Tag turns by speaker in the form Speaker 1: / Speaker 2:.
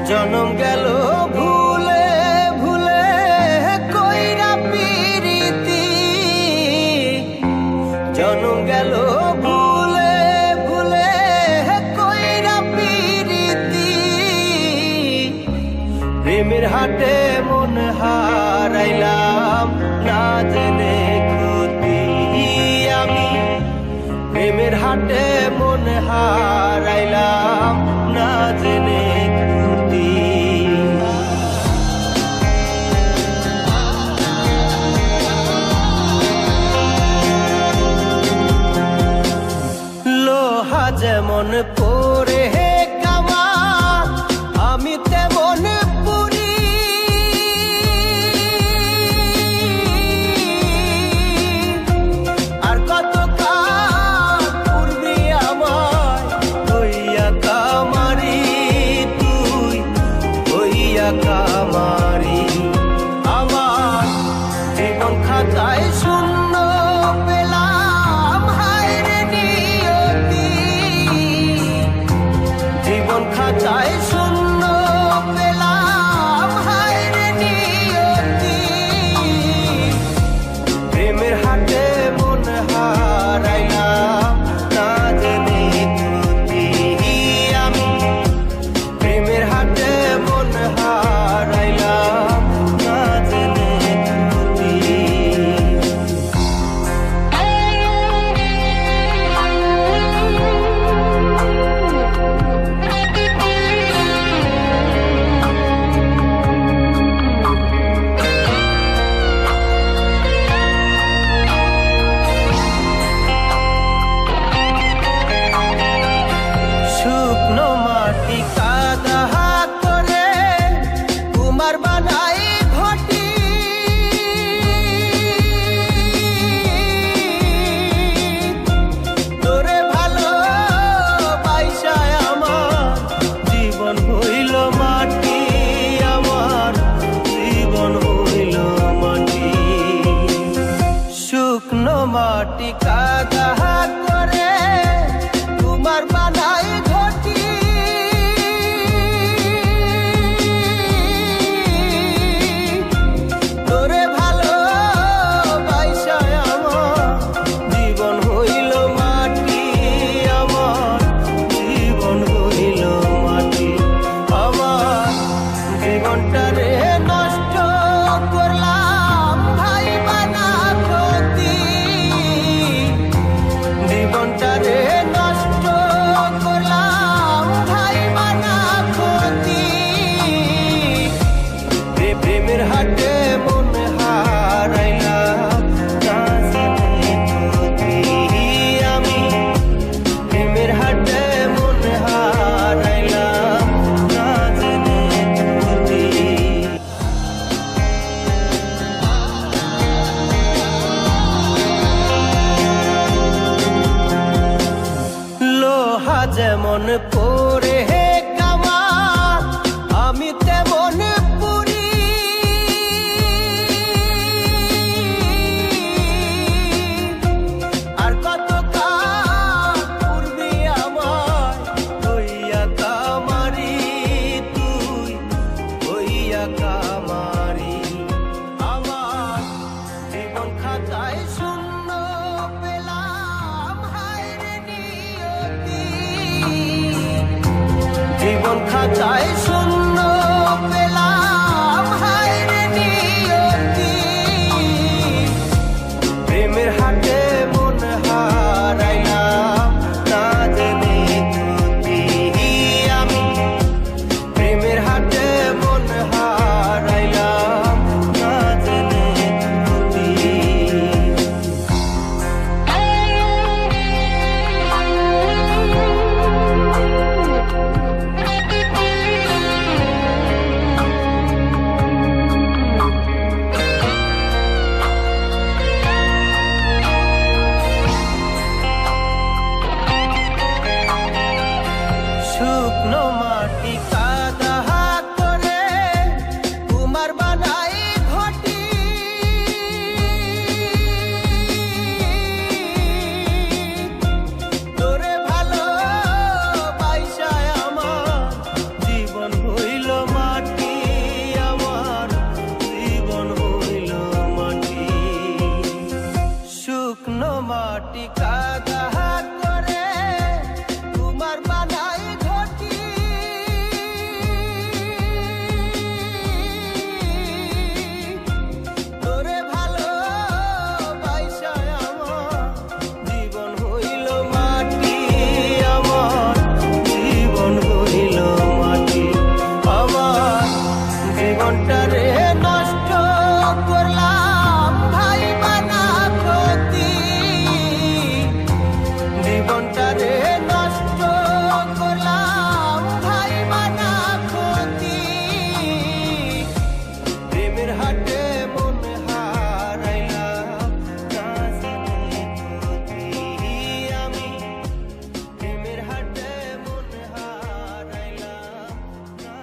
Speaker 1: জনম গেল ভুলে ভুলে কইরা পিরিতি, জনম গেল ভুলে ভুলে কইরা পিরিতি। প্রেমের হাটে মন হারাইলাম না জেনে ক্ষতি আমি, প্রেমের হাটে মন হারাইলাম না জেনে ক্ষতি। লোহা যেমন পরে কামা আমি তেমন পুরি, আর কত কাল পূর্বে আমার হইয়া কামারি, তুই হইয়া কামারি। আমার জীবন খাতায় শূন্য পেলাম হায় রে নিয়তি, জীবন খাতায় শূন্য পেলাম হায় রে নিয়তি। প্রেমের হাটে মন হারাইলাম না জেনে ক্ষতি আমি, প্রেমের হাটে মন হারাইলাম না জেনে ক্ষতি। শুকনো মাটি কাদা করে কুমার বানাই ঘটি, তোরে ভালো বাইসায় আমার জীবন হইল মাটি, আমার জীবন হইল মাটি। শুকনো মাটি কাদা করে কুমার বানাই ঘটি, তোরে ভালো বাইসায় আমার জীবন হইল মাটি, আমার জীবন হইল মাটি। আমার জীবনটারে নষ্ট করলাম ভাই বানা ক্ষতি, জীবনটারে নষ্ট করলাম ভাই বানা ক্ষতি। প্রেমের হাটে মন হারাইলাম না জেনে ক্ষতি আমি, প্রেমের হাটে মন হারাইলাম না জেনে ক্ষতি। লোহা যেমন পরে কামা আমি তেমন পুরি, আর কত কাল পূর্বে আমার হইয়া কামারি, তুই হইয়া কামারি। আমার জীবন খাতায় শূন্য পেলাম হায় রে নিয়তি, জীবন খাতায় শূন্য পেলাম হায় রে নিয়তি। প্রেমের হাটে মন হারাইলাম না জেনে ক্ষতি আমি, প্রেমের হাটে মন হারাইলাম না জেনে ক্ষতি। শুকনো